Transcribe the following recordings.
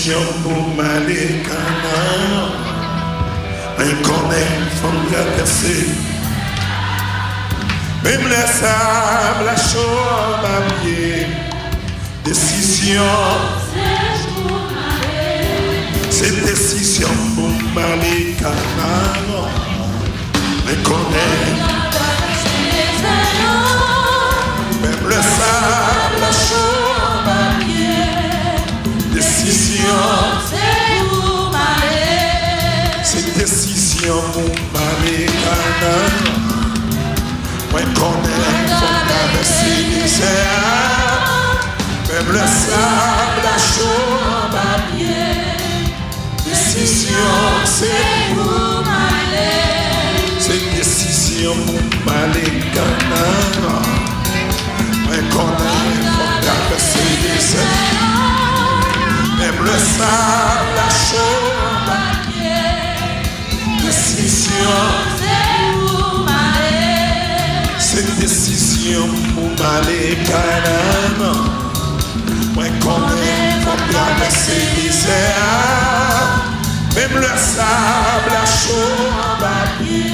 décision pour m'aller Canaan. Un connaît, faut me traverser. Même les sables, la chaux, ma pied. Décision. C'est décision pour m'aller Canaan. Un connaît. Même le sable, la chaux. Décision, c'est décision pour m'aller Canaan. Moi connais, faut traverser les airs. Même le sable, la chaux, ma pied. Décision, c'est pour m'aller. C'est décision pour m'aller Canaan. Moi connais, faut traverser les airs. Même le sable, la chaux, ma pied. Décision, c'est décision pour m'aller Canaan. Moi connais, faut traverser les airs. Même le sable, la chaux, ma pied.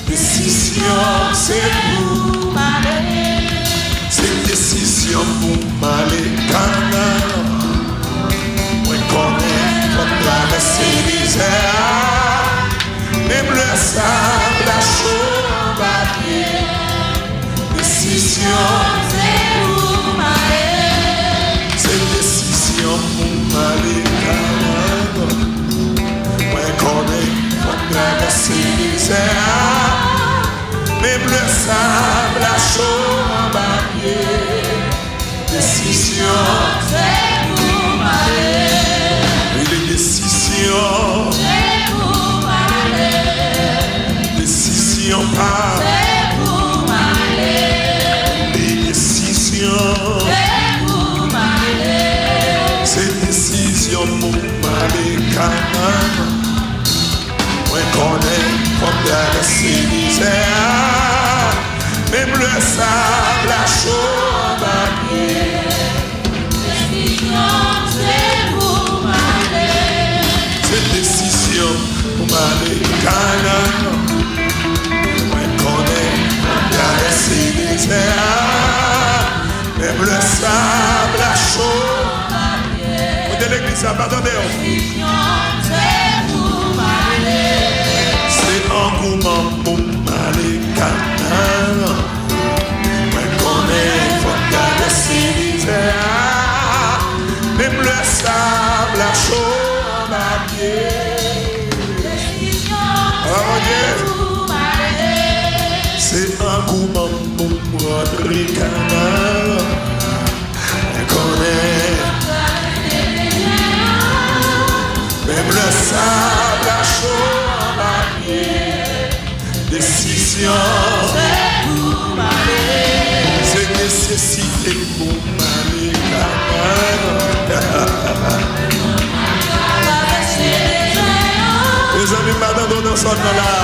Décision, c'est pour m'aller. C'est décision pour m'aller Canaan. Faut traverser les airs. Même le sable, la chaux, ma pied. Décision, c'est pour m'aller. C'est décision pour m'aller Canaan. Moi connais, faut traverser les airs. Même le sable, la chaux, ma pied. Décision, c'est pour m'aller. Décision, c'est pour m'aller. Décision pas, c'est pour m'aller. Les décisions, c'est pour m'aller. C'est décision pour m'aller Canaan. Moi connais, faut traverser les airs. Même le sable, la chaux, ma pied. Décision, c'est pour cette décision pour m'aller Canaan. Moi connais, faut traverser les airs. Même le sable, la chaux. Vous de l'église, attendez. C'est engouement pour m'aller Canaan. Moi connais, faut traverser les airs. Même le sable, la chaux. C'est un coup pour rentrer Canaan. On connaît même le sable, la chaux, ma pied. Décision, c'est nécessité pour m'aller Canaan. Les amis, madame, nous sommes là.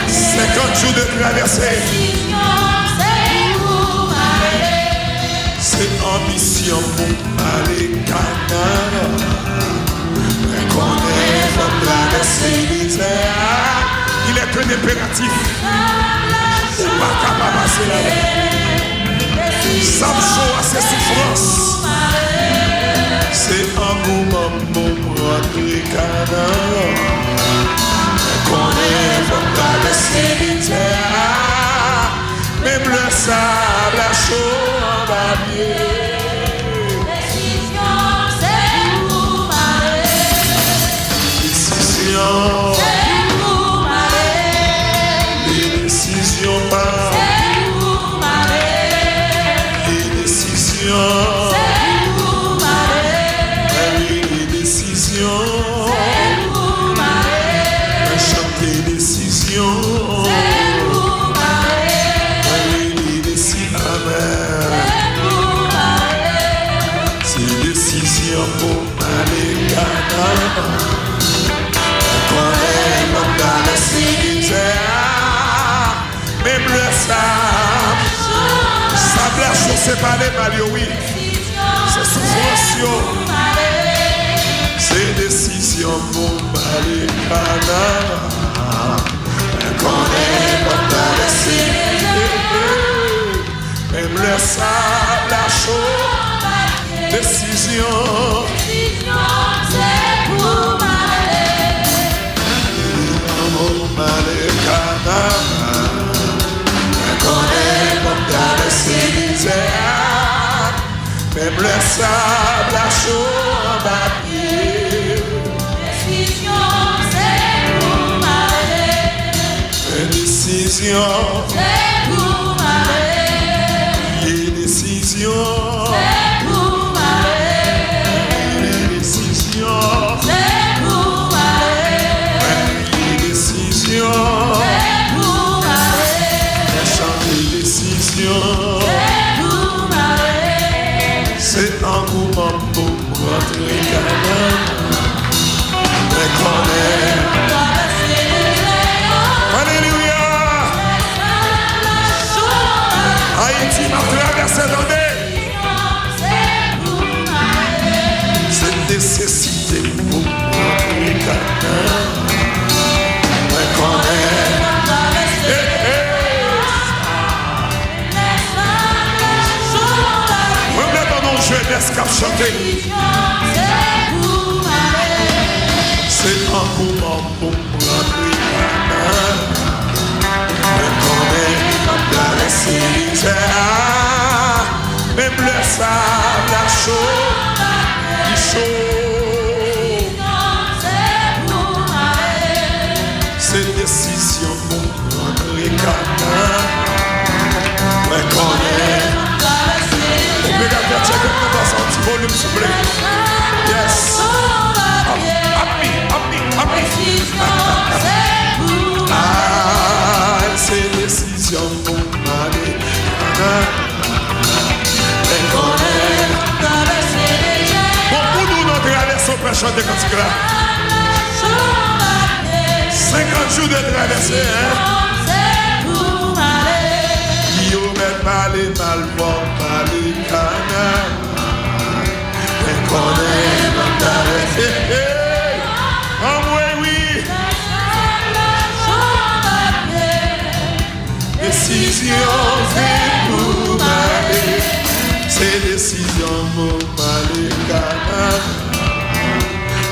50 jours de traversée. C'est ambition pour aller Canaan. On connaît, faut traverser les airs. Il est un impératif. On ne va pas passer là. Samson a ses souffrances. C'est engouement pour rentrer Canaan. On connaît, faut traverser les airs. Même le sable, la chaux, ma pied. Décision, c'est pour m'aller. Décision, c'est pour m'aller. Les décisions pas. C'est pour m'aller. Les décisions. Pour m'aller Canaan. Même le sable, la chose c'est pas les mal, oui. C'est souffrance. sable à chaud. Décision. C'est pour m'aller. Connais comme traverser l'hiver. Même le sable à chaud en papier. Décision, c'est pour m'aller. Décision. C'est pour m'aller. Et décision. C'est pour m'aller. Et décision. C'est pour m'aller. Et décision. C'est pour m'aller. Changer décision. C'est pour m'aller. C'est un mouvement pour rentrer Canaan. Mais connaît. Traverser les airs. Alléluia. Haïti m'a traversé l'année. C'est pour m'aller. C'est nécessité pour rentrer Canaan. Mais connaît. Jeunesse qui a chanté. C'est un moment pour rentrer Canaan. Mais connaît la laisser même le sable à chaud. Il chaud. C'est décision pour rentrer Canaan. Mais connaît. Regarde, check it, nous passons un petit volume, s'il vous plaît. Yes. Ah, c'est décision pour m'aller. Bon, pour nous, notre traversée, on peut chanter comme ça. 50 jours de traversée, hein. Yo met mal voir, mal Canaan. Mais connaît comme traversée. Oh oui. Décision, c'est pour m'aller. C'est décision pour m'aller Canaan.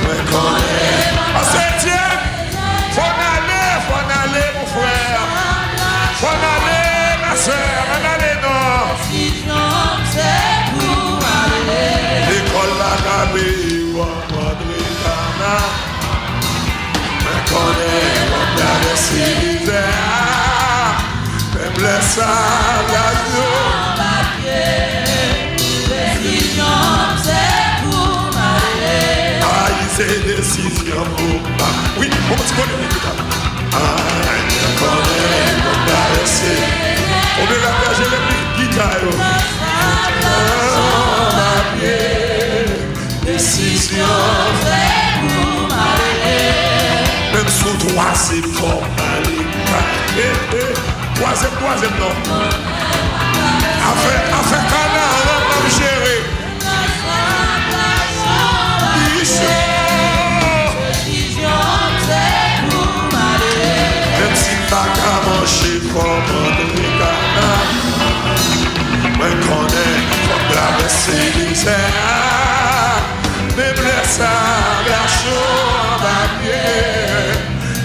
Mais connaît. Ah, septième. Faut aller, mon frère. Faut aller, ma soeur. On aller, non. L'école la cabée, André Canaan. Mais connaît comme traverser l'hiver. Même le sable à chaud. Ah, c'est décision pour moi. Oui, on va se connaître. Ah, connaît comme traverser. On veut la faire, j'ai les guitares. Décision. Même sous troisième fort, troisième non. Affaire Canaan, on va gérer. Même si pas qu'à manger comme André Canaan. Mais connaît comme traverser l'hiver. Même le sable à chaud en papier.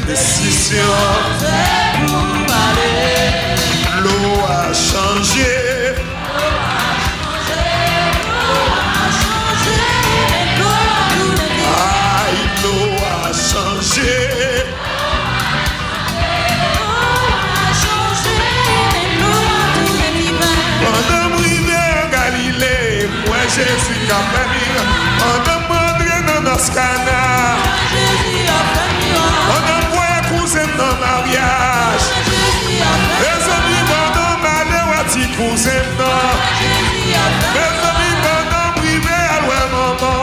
Décision. L'eau a changé. Aïe, l'eau a changé. Pendant rivière Galilée, moi Jésus qui a fait. Pendant m'entrer dans nos canards. Pendant moi cousin dans le mariage. Les amis pendant m'aller à ti cousin non. Les amis pendant privé à loin maman.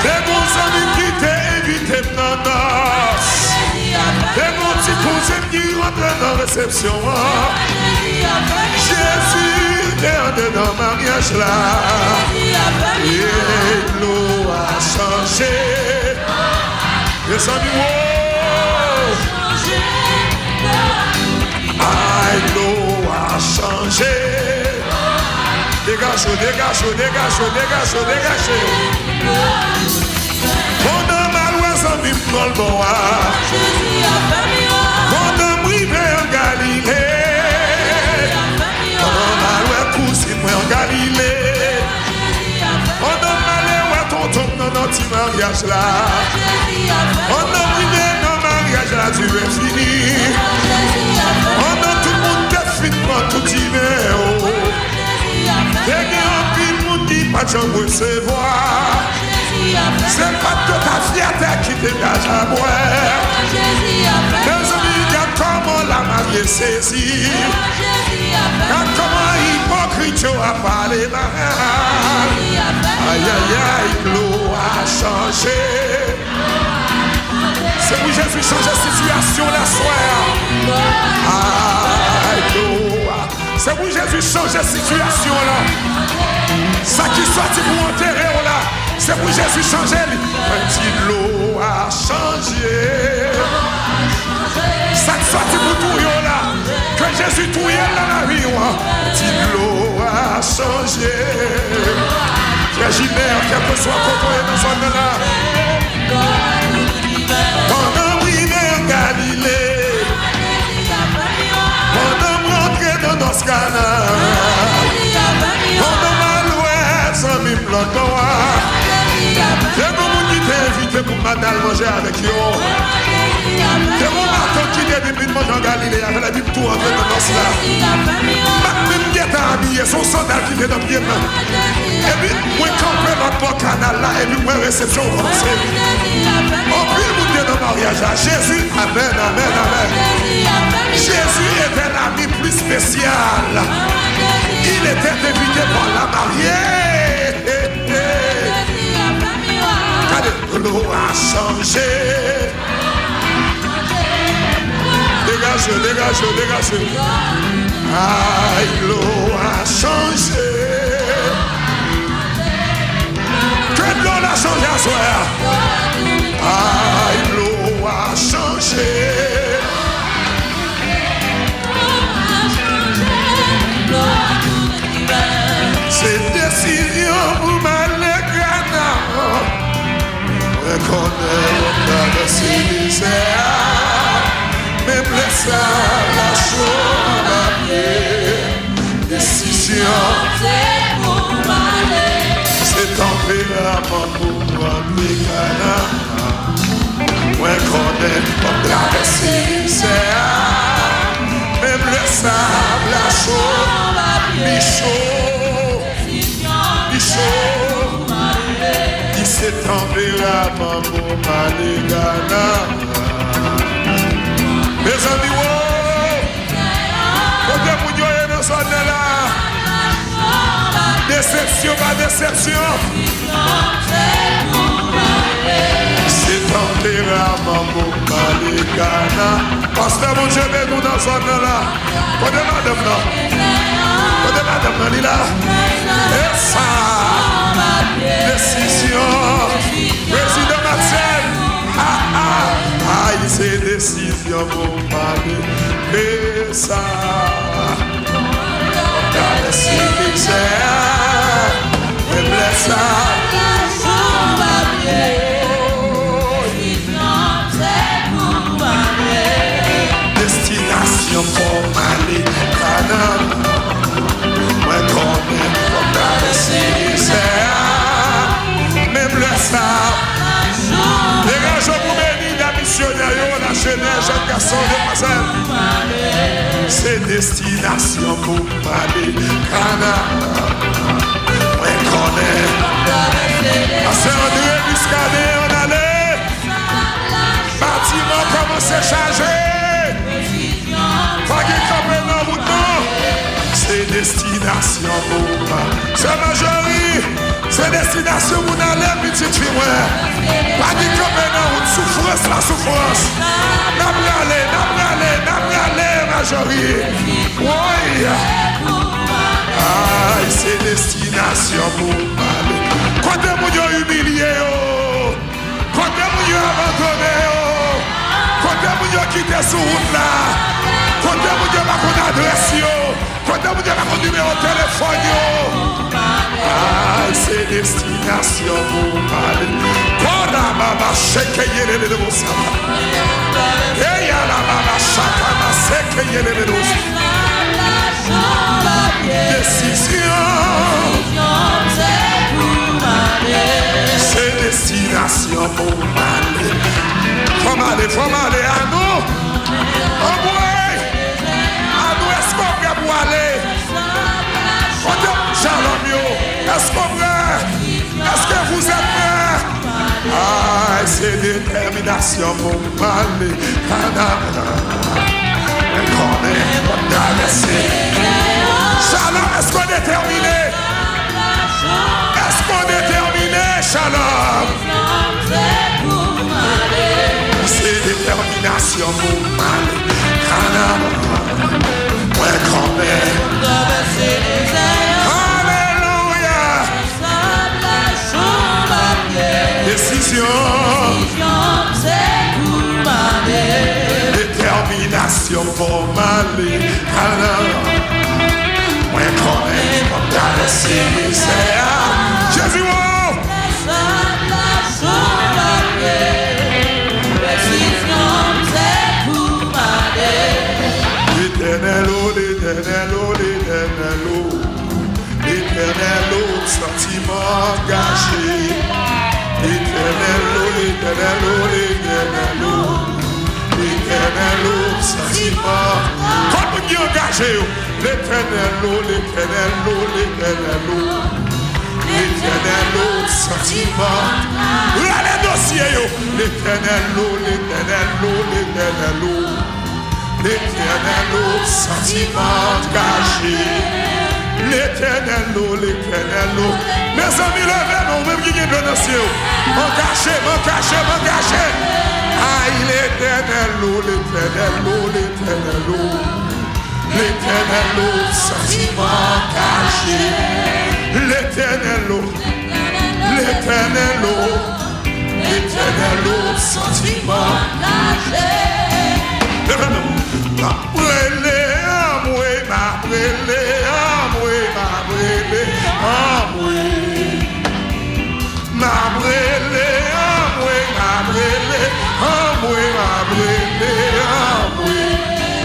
Les bons amis qui t'invitent dans noces. Les bons petits cousins qui rentrent dans la réception. Jésus est dans le mariage là. Et l'eau a changé. Les amis, oh! Aïe, l'eau a changé. dégagez. Pendant ma loi, ça m'y prend le bon. Pendant m'rivé en Galilée. Pendant ma loi, cousine-moi en Galilée. Pendant ma loi, tonton dans notre petit mariage là. Pendant m'rivé dans mariage là, tu es fini. Pendant tout le monde est finement tout dîner. J'ai un pile monde qui pas de jambe recevoir. C'est pas de ta fierté qui dégage à boire. Les amis, regarde comment la mariée saisit. Regarde comment hypocrite a parlé mal. Aïe aïe aïe, l'eau a changé. C'est pour Jésus changer la situation la soirée. Aïe, l'eau a. C'est pour Jésus changer la situation là. Ça qui sorti pour enterrer là. C'est pour Jésus changer. Petit l'eau a changé. Ça qui sorti pour tout là. Que Jésus tout là dans la vie. Petit l'eau a changé. Frère, quel que soit côté dans son là. Pendant m'river en Galilée. Pendant m'rentrer dans nos canards. Pendant ma loi, sans m'y planter. C'est mon monde qui t'a invité pour madame manger avec eux. C'est mon marteau qui t'a invité pour manger en Galilée avec la Bible tout en train de nos là. Même qui t'a habillé, son sandal qui fait dans le pied. Et puis, moi, camper notre canal là, et puis, moi, réception commencée. En plus, vous dites dans le mariage à Jésus, amen, amen, amen. Jésus était l'ami plus spécial. Il était invité par la mariée. L'eau a changé. Dégagez, dégagez, dégagez. Aïe, l'eau a changé. Que l'eau a changé à soi. Aïe, l'eau a changé. C'est décision pour Malekana. Reconnaître la misère. Même laisse la chose à pied. Décision. C'est tempérament pour Malekana. Reconnaître la misère. Même le sable, la chose, Michaud, il s'est tempérament pour Malekana. Mes amis, côté pour Dieu et dans son là. Déception, pas déception. C'est tempérament pour Malekana. Pasteur, mon Dieu, nous dans son là. Côté madame là. Côté madame là, il là. Et ça, décision. Président Maxel. Aïe, c'est décision pour Malekana. Et ça, regardez si misère. Et blesse ça. Destination pour Malekana. Moi connais comme la misère. Même le sable. Dégagez pour bénir la missionnaire, la jeunesse, jeune garçon, demoiselle. C'est destination pour Malekana. Moi connais. Pasteur André Muscadet, on allait. Bâtiment commence à charger. C'est destination pour moi. C'est majorité. C'est destination pour nous aller, petite fille. Pas dit que maintenant, souffrance, la souffrance. N'a pas aller, majorité. Oui. Aïe, c'est destination pour moi. Quand est-ce que vous humilié? Quand est-ce que vous abandonné? Quand est-ce que vous quitté sur route là? Quand est-ce que vous avez adresse? Quand est-ce que vous avez numéro de téléphone? Ah, c'est destination pour aller. Kona baba sheke yele le bosa. Hey ya la baba shaka ma seke yele le bosa. Décision. C'est destination pour aller. Faut aller à nous. Oh boy. À nous est-ce qu'on peut pour aller? Est-ce qu'on est? Est-ce que vous êtes prêts? Ah, c'est détermination pour aller. Shalom, est-ce qu'on est déterminé? Est-ce qu'on est déterminé? Shalom. C'est détermination pour aller. Décision, détermination pour m'aller. Moi, quand même, on t'a laissé Jésus, oh! L'éternel, oh, l'éternel, oh, l'éternel, oh. L'éternel, oh, sentiment engagé. L'éternel, oh, l'éternel, oh, l'éternel, oh. L'éternel, oh, sentiment. Quand vous dites engagé, l'éternel, oh, l'éternel, oh, l'éternel, oh. L'éternel, oh, sentiment. Là, les dossiers, l'éternel, oh, l'éternel, oh, l'éternel, oh. L'éternel, oh, sentiment engagé. L'éternel, oh, l'éternel, oh. Mes amis, levez-nous, même qui est dans cieux. Mon caché. Aïe, l'éternel, oh, l'éternel, oh, l'éternel, oh. L'éternel, oh, sentiment engagé. L'éternel, oh, l'éternel, oh. L'éternel, oh, sentiment engagé. Levez-nous.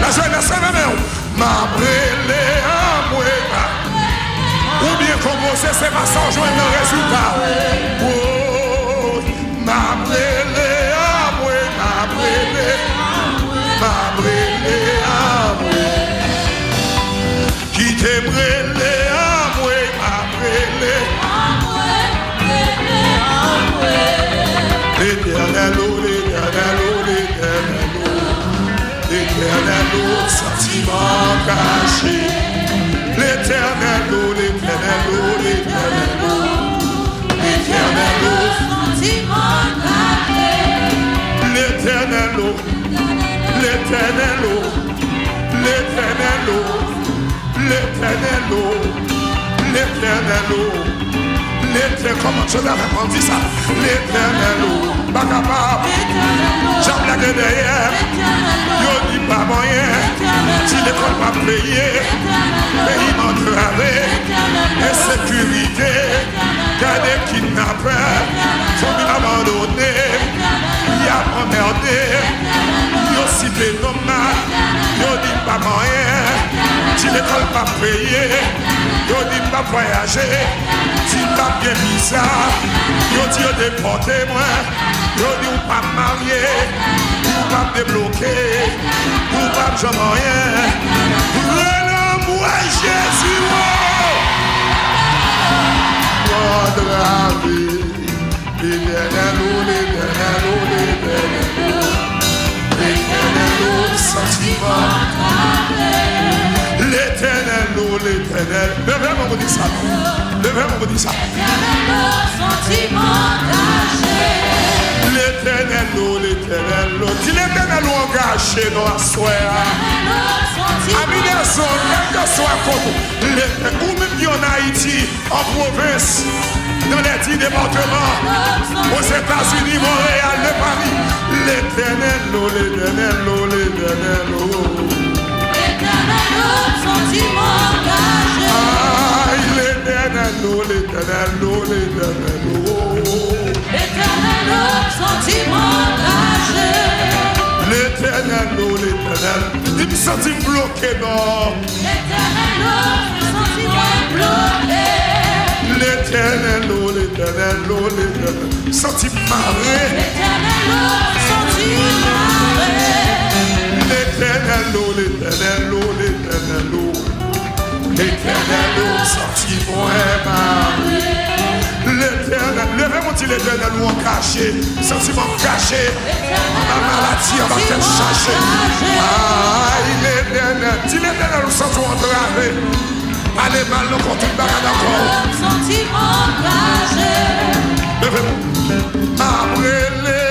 La jeunesse est même ou bien commencer, c'est pas sans joindre le résultat. Qui t'aimerait l'éternel, oh, l'éternel, oh, l'éternel, oh. L'éternel, oh, sentiment caché. L'éternel, oh, l'éternel, oh, l'éternel, oh. L'éternel, oh, sentiment caché. L'éternel, oh, l'éternel, oh. L'éternel, oh, l'éternel, oh. L'éternel, oh. L'éternel, comment je l'avais dit ça? L'éternel, oh, pas capable. J'en blague derrière. Yo dit pas moyen. Si l'école pas payé, pays entravé, insécurité, gardé kidnappé, famille abandonnée, y a emmerdé, yo cité nomade, yo dit pas moyen. Si l'école pas payé, yo dit pas voyager. Si t'as bien bizarre, yo dit yo déporté moi, yo dit ou pas marié, ou pas débloqué, ou pas jamais rien. Relève-moi Jésus, oh de la vie, l'éternel, l'éternel, l'éternel, sentiment. L'éternel, l'éternel. Levez-moi, vous dites ça. Levez-moi, vous dites ça. L'éternel, l'éternel. Qui l'éternel engagé dans la soirée. Amis des hommes, quel que soit comme ou même qui en Haïti, en province, dans les 10 départements, aux États-Unis, Montréal, le Paris. L'éternel, l'éternel, l'éternel. Sentiment engagé. Ah, l'éternel, l'éternel, L'éternel, sentiment caché. l'éternel, il me sentit bloqué, non. L'éternel, sentiment bloqué. L'éternel, senti marré. L'éternel, sentiment marré. L'éternel, senti moins marré. L'éternel, levez-moi dit l'éternel ou en caché, sentiment caché, la maladie en va te chercher. L'éternel, dis l'éternel ou sentiment entravé. Allez mal, nous comptons une bagarre encore. Sentiment caché. Levez-moi. M'abrélé,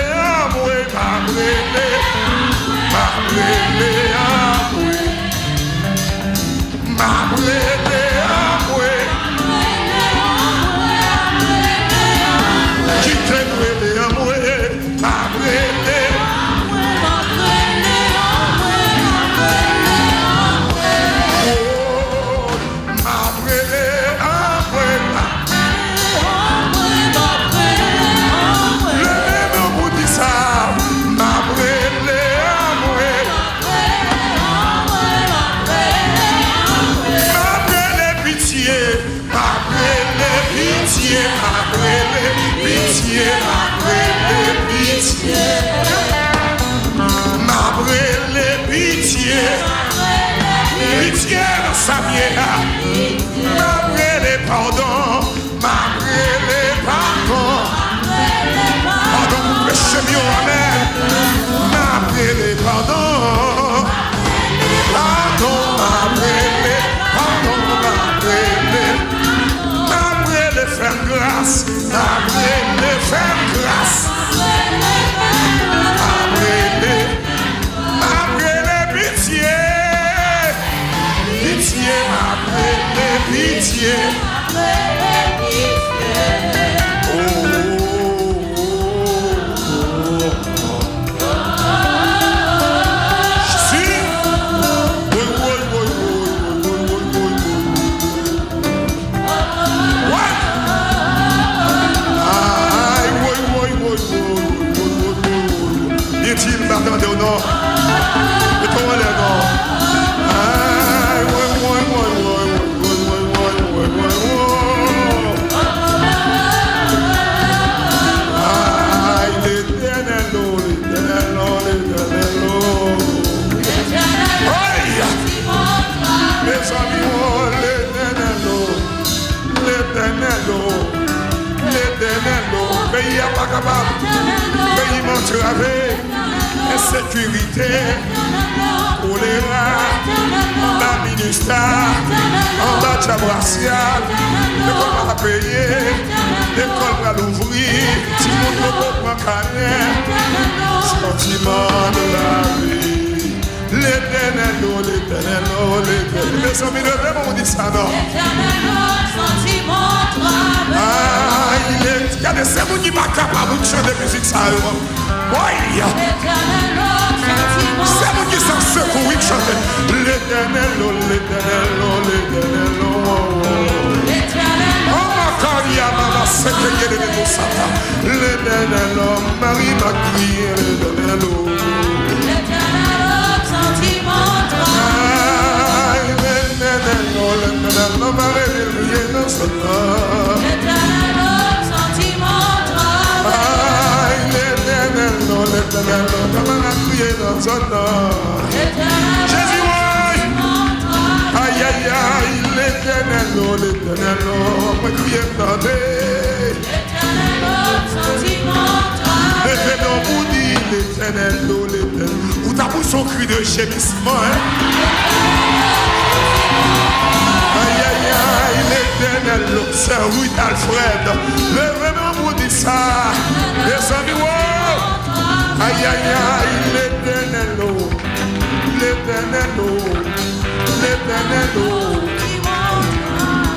pitié dans sa vie, m'abrélé pardon, m'abrélé pardon, pardon pour péché mieux, amen, m'abrélé pardon, pardon, m'abrélé, m'abrélé faire grâce, m'abrélé faire grâce, m'abrélé pitié. Pitié, pitié. Est-il m'attendez au nord? Et comment les nord? Pays à pas capable, pays m'entravé, insécurité, choléra, en bas ministère, en bas de racial, l'école va payer, l'école va l'ouvrir, si mon ne pas carrière, sentiment de la vie. L'éternel, les amis de vraiment on dit ça non. Il y a des cerveaux qui ne sont pas capables de chanter de musique ça. Oui. C'est vous qui sont secoués de chanter. L'éternel, oh ma carrière, maman, c'est que y a des mots sata. L'éternel, Marie m'a crié, l'éternel. Jésus, aïe aïe aïe, l'éternel, moi crier tendez. L'éternel vous dit, l'éternel, vous t'avouez son cri de gémissement, hein? Aïe aïe aïe, l'éternel, c'est Ruth Alfred. Le vraiment vous dit ça. Les amis, wow. Aïe aïe aïe, l'éternel,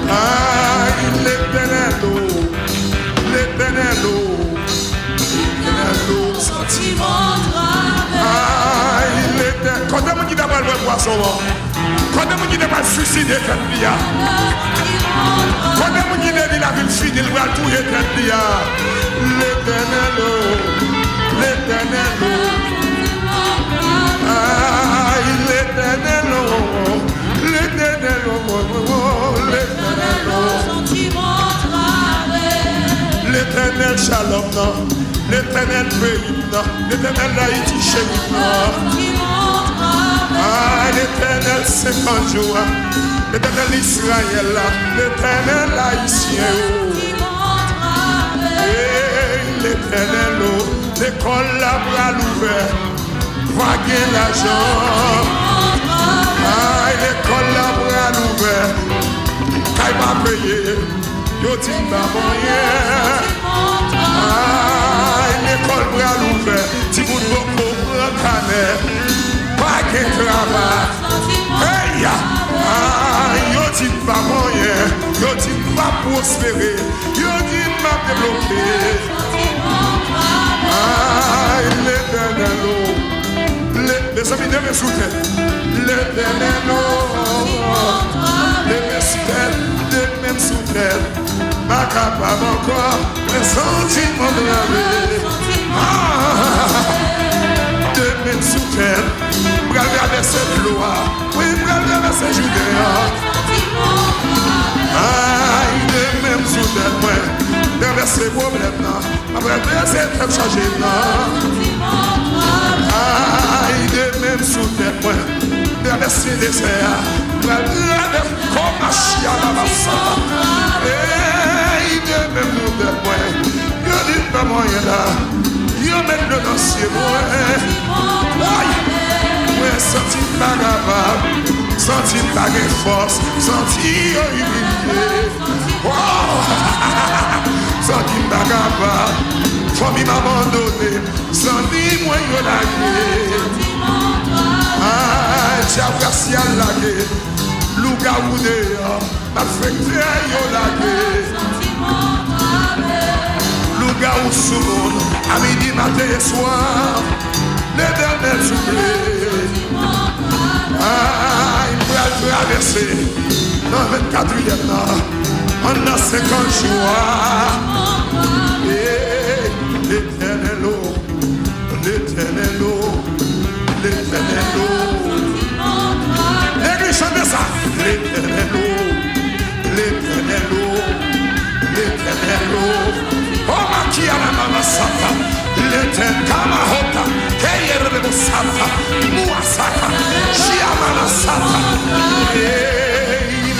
aïe l'éternel, sentiment. Aïe l'éternel. Quand on dit d'abord le poisson. Quand on dit de pas suicider tête lia. Quand on dit de la ville finie, il va tout tête lia. L'éternel, l'éternel. Ah, l'éternel, l'éternel, l'éternel. L'éternel shalom, l'éternel pays, l'éternel Haïti chéri. Ah, l'éternel 50 jours, l'éternel Israël, l'éternel haïtien. L'éternel, l'école la bras ouvert, vaguer l'argent. Ah, l'école la bras ouvert, quand il m'a payé, yo dit pas moyen. Ah, l'école bras ouvert, si vous ne pouvez pas prendre, pas de travail. Hey, ah, yo dit pas moyen, yo dit pas prospérer, yo dit pas développer. Ah, l'éternel, les amis de mes sous-têtes, l'éternel, les mêmes sous-têtes, les mêmes sous-têtes, pas capable encore, les sentiments de la vie. De mêmes sous-têtes, bral verset gloire, oui, bral verset Judéa. Ah, de mêmes sous-têtes, ouais. De verset problème, après verset très chargé, ah, il est même sous tes poings, de verset désert, comme un chien à la masse. Il est même sous tes poings, il dit pas moyen là, il met le dossier, ouais, senti pas capable, senti pas de force, senti humilié. Senti pas capable, famille m'a abandonné, senti moi yo lagué. Ah, j'ai versé à lagué, louga ou dehors, m'a fait yo lagué. Louga ou sous monde, à midi, matin et soir, l'éternel soufflé. Ah, il peut traverser dans 24e an. On a 50 jours. L'éternel, l'éternel, l'éternel. L'église chante ça. L'éternel, l'éternel, l'éternel. Oh, ma qui a la maman sata. L'éternel, kamahota. Kayere de sata. Mouasaka. Chiamana sata.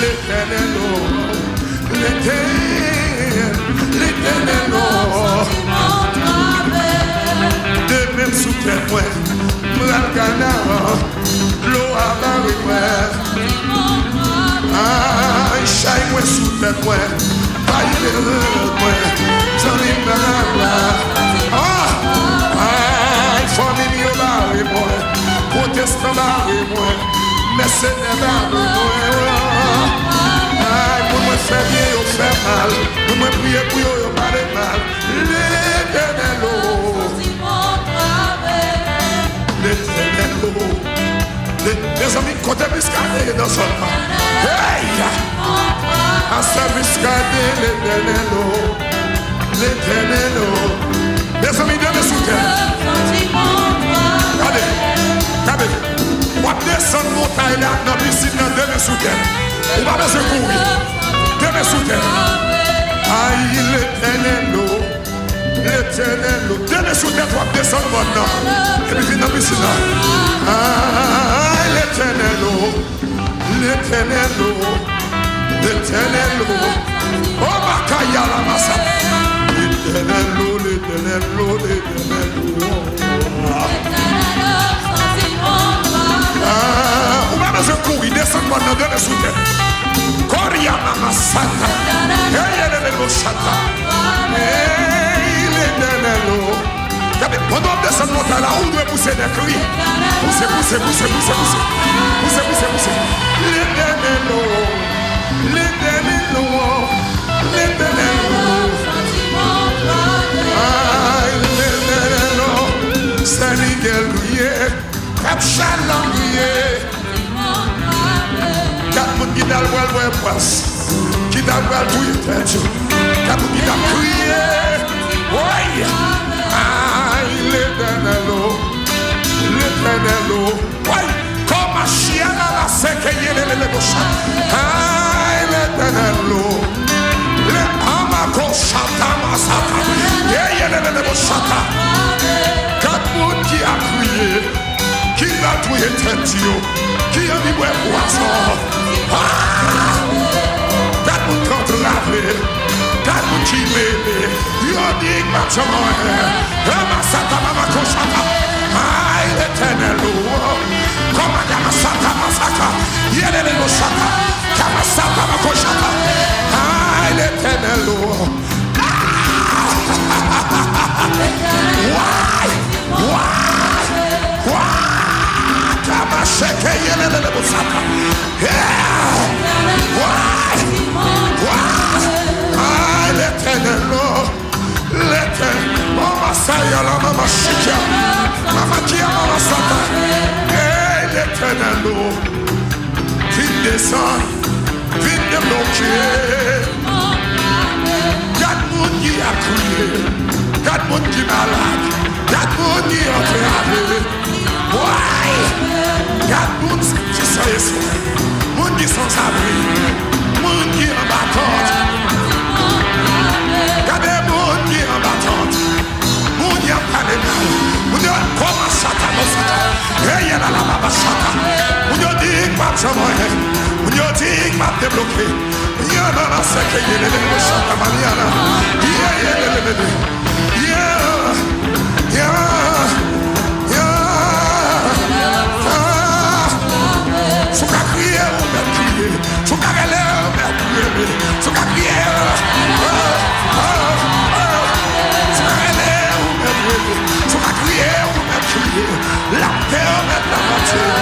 L'éternel. L'éternel, de même sous tes poings, m'algana, l'eau à barrer, ah, chaille moi sous tes poings, paille les poings, j'en ai marre, ah, famille au barrer moi, protestant barrer moi, mercenaire barrer moi. Pour me faire bien ou faire mal, pour me prier pour vous parler mal. L'éternel, l'éternel, les amis, côté biscadé dans son temps. Hey! À sa biscadé, l'éternel, l'éternel, les amis de mes soutiens. Regardez, regardez, on va descendre montagne là, dans la piscine de mes soutiens. On va me secourir. De mes soutiens. Aïe, l'éternel, l'éternel. De mes soutiens, on va descendre maintenant. Et puis, dans la piscine. Aïe, l'éternel, l'éternel, l'éternel. Oh, ma caille à la masse. L'éternel, l'éternel, l'éternel. On va me secourir. Descendre maintenant de mes soutiens. Koria mama sata, hey le chata, hey le denelo. Pendant que descend montagne là, on doit pousser des cris, pousser. Le denelo, ah le denelo, Saint Miguel brillé, Cap Chalon brillé. qui t'a le poisse, qui t'a le tout est tête, qui t'a crié, oui, l'éternel, oui, comme un chien à la sec et les bouchons, l'éternel, le amako chata masaka, les bouchata, quatre monde qui a crié, qui a tout est tête, qui a dit poisson. That would come to life, that would keep me. You're the match of my hair. Ramasata Mamakoshata. I eternal. Come on, Yamasata Masaka. Yellow Shaka. Kamasata Makoshata. I eternal. Why? Kamasheke Yellow Shaka. L'éternel, Mama Saya, Mama Shika, Mama Kia, Mama Sata, et l'éternel, vite descend, vite débloquer. Quatre monde qui a crié, quatre monde qui malade, quatre monde qui a fait. Ouais, quatre monde qui sont ici, monde qui sont abri, monde qui en battante. Regardez mon Dieu en battante, mon Dieu en panénal, mon Dieu comment Satan, et il y a la baba Satan, mon Dieu dit que ma moyen, mon Dieu dit que ma débloqué, il y a la sec et il y a les Satan, Mariana, Sou ka crier ou m'a crier, sou ka gale ou m'a crier, sou ka crier. La terre met la montée.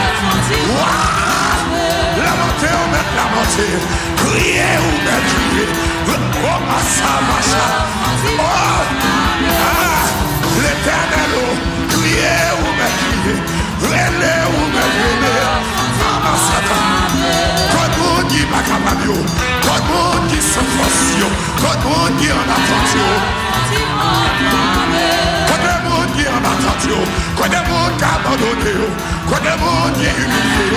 La montée, on met la montée. Criez ou met crier. Oh, massa, massa. Oh, l'éternel, criez ou met crier. Relais ou met relais. Massa, quand on dit pas capable, quand on dit sans force, quand on dit en attention. Qui en attention, quand des monde qui abandonné, quand des monde qui humilié,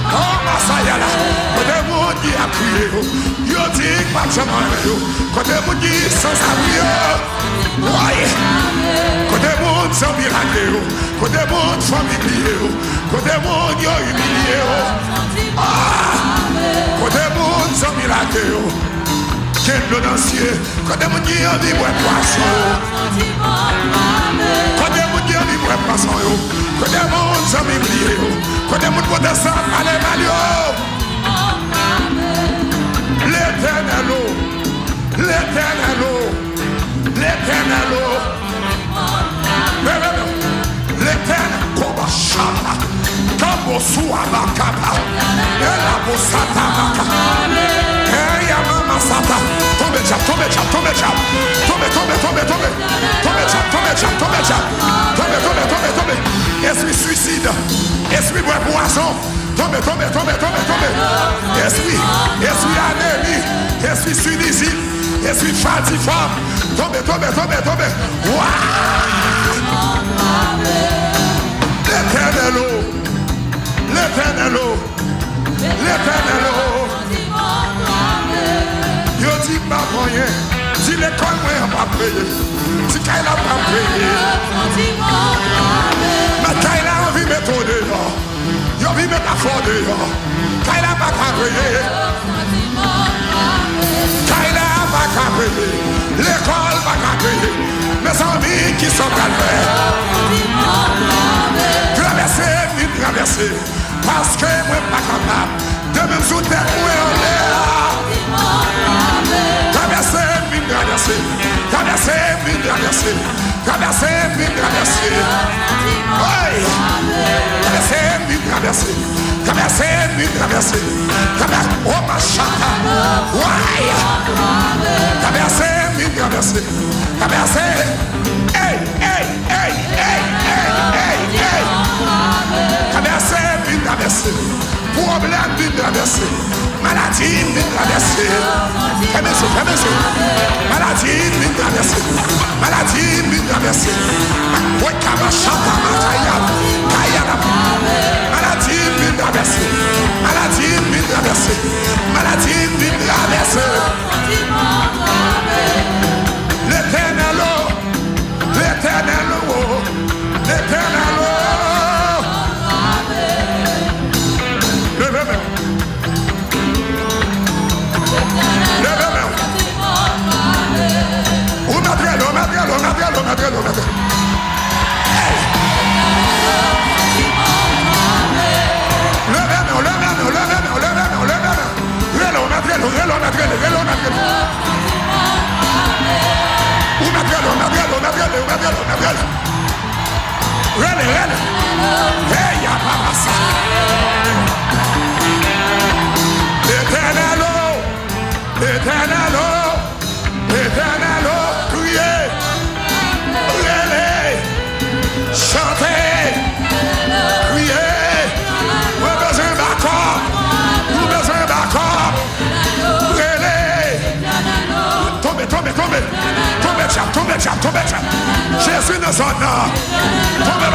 oh Massayala, quand des monde qui a crié, yo dit que pas jamais, quand des monde qui sans abri, quand des monde sans miracle, quand des monde familier, quand des monde qui humilié, quand des monde sans miracle. Quand des gens qui ont dit poisson, quand des gens qui ont dit poisson, quand des gens qui ont oublié, quand des gens qui ont descendu à l'évaluation, l'éternel, l'éternel, l'éternel, l'éternel, comme un chapa, comme un souabakaba, et la bossata. Tombe chap, tombe chap, tombe chap, tombe. Esprit suicide, esprit bois poisson, tombe. Esprit anémie, esprit suicide, esprit fatigue, tombe. L'éternel. Yo dit pas rien, si l'école n'a pas payé, si qu'elle n'a pas payé, mais qu'elle a envie de mettre dehors, yo envie de mettre la foi dehors, qu'elle n'a pas payé, qu'elle n'a pas payé, l'école n'a pas payé, mes amis qui sont calmés, traverser, parce que moi pas capable de me soutenir où on est. Problème d'une traversée. Maladie, mine traversée. Maladie, mine traversée. Maladie, mine traversée. Maladie, mine traversée. Maladie, mine traversée. L'éternel, l'éternel, l'éternel. Jésus nous en a. Tombez.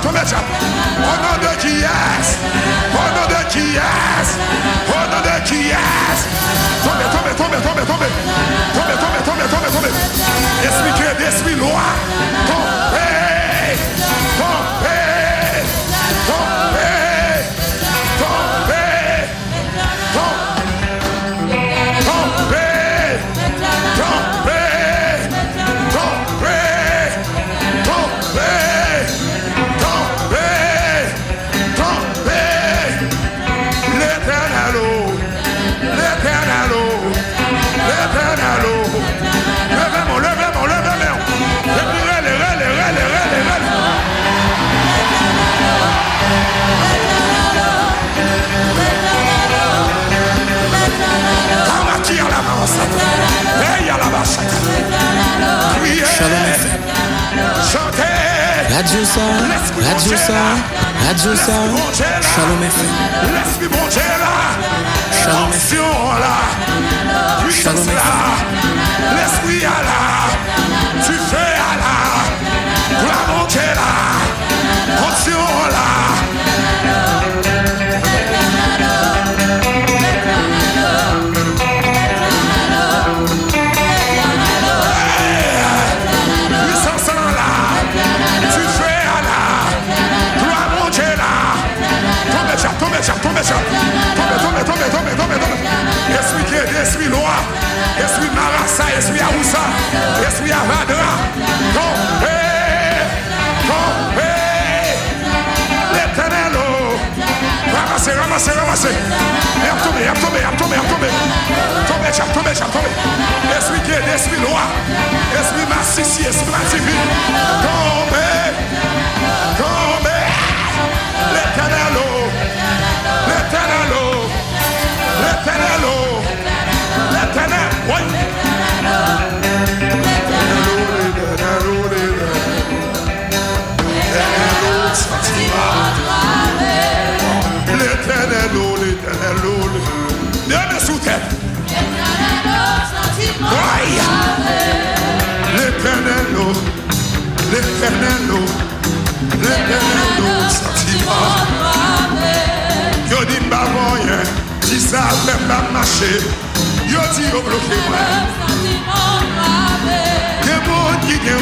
Au nom de qui est? Au nom de qui est? Au nom de qui est? Tombez. Esprit créé, esprit loi. Tombez. Radio Sound, Shalom FM. L'esprit bon Dieu là. Shalom Action là. Puissance là. L'esprit là. Tu fais là. La montée là. Action là. Puissance là. Tu fais là. La montée là. Tombez. Esprit qui est esprit loi. Esprit Marassa. Esprit Aoussa. Esprit Avadra. Tombez. L'éternel. Ramassez. Tombez. Tombez. Esprit qui est esprit loi. Esprit Massissi. Esprit Mativi. Tombez. L'éternel. Oui. L'éternel. Dieu me soutient. Oui. L'éternel. Sentiment. Yo dit m'ba moyen, si ça fait pas marcher. Yo dit yo bloqué moi. Des monde qui ont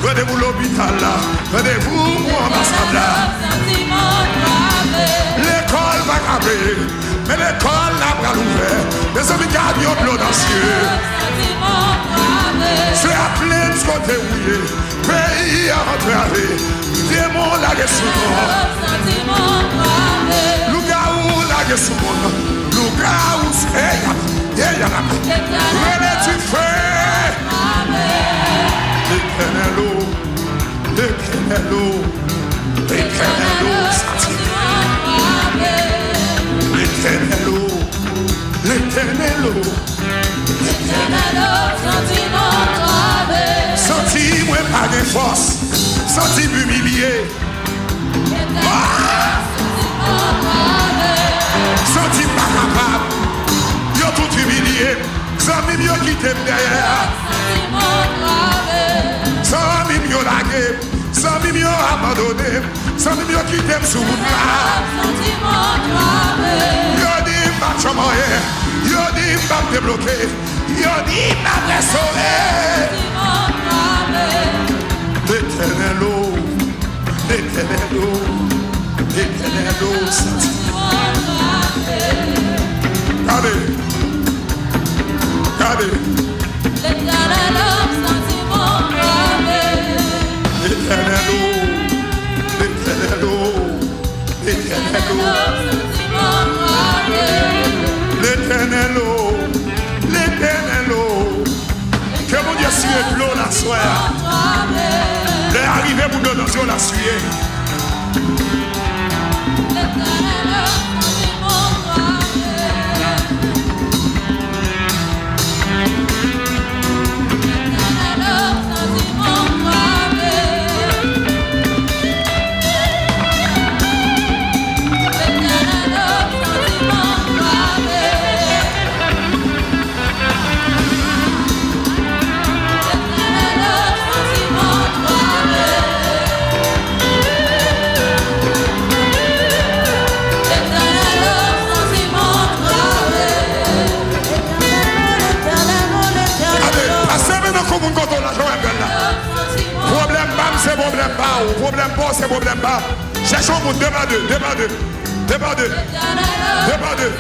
rendez-vous l'hôpital là, rendez-vous pour l'ambassade là. L'école va camper, mais l'école n'a pas ouvert. Les amis gardent de l'eau dans le ciel. C'est appelé de ce côté ouillé, pays à entravé, démon la guessou. Lougaou la guessou. Lougaou c'est Relais tu fais. L'éternel, sentiment. l'éternel eau. L'éternel sentiment gravé. Senti moi pas de force. Senti m'humilier. Senti pas capable. Yo tout humilié. Senti mieux qui t'aime derrière. Senti mieux lagué. Senti mieux abandonné. Senti mieux qui t'aime sous là. Yo dit pas de moyen. Yo dit pas de débloquer. Yo dit pas de sauver. L'éternel eau. L'éternel eau. L'éternel eau. Regardez. Regardez. L'éternel sentiment gravé. L'éternel eau. L'éternel eau. L'éternel eau. L'éternel eau. L'éternel eau. Que mon Dieu suive l'eau la soirée. Les arrivés pour nous dans la suie. C'est problème pas, ou problème pas, c'est problème pas. Cherchons pour 2 par 2, 2 par 2, 2 par 2, 2 par 2.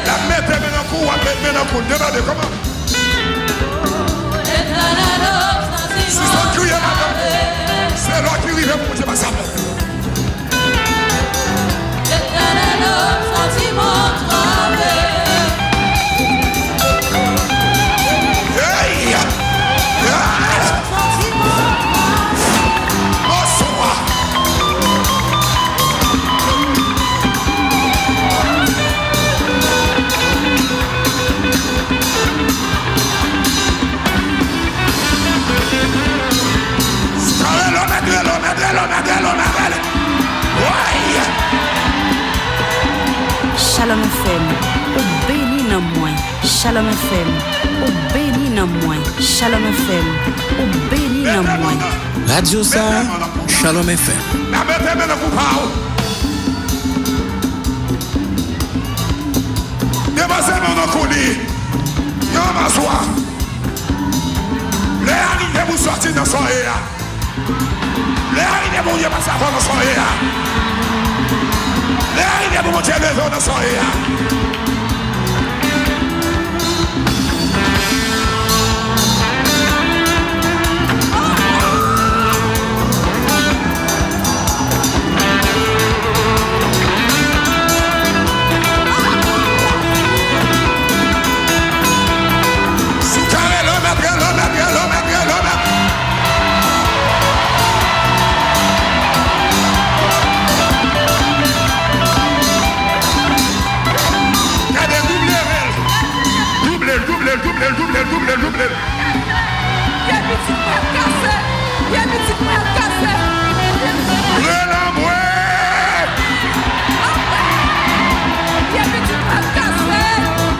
La mettre maintenant coup, on met maintenant coup, 2 par 2, comment? Si son crier maintenant, c'est l'autre qui arrive pour dire pas ça. Shalom FM, ou béni nan moi. Shalom FM, ou béni nan moi. Shalom FM, ou béni nan moi. Radio ça, Shalom FM. La mettez maintenant pour parler. Dépassez mon colis. Y'en m'assoit. Les arrivés vous sortir dans son air. Les arrivés vous y passer avant dans son air. Les arrivés vous monter les eaux dans son air. Double. Il y a petit point cassé. Il y a petit point cassé. Le l'envoie. Il y a petit point cassé.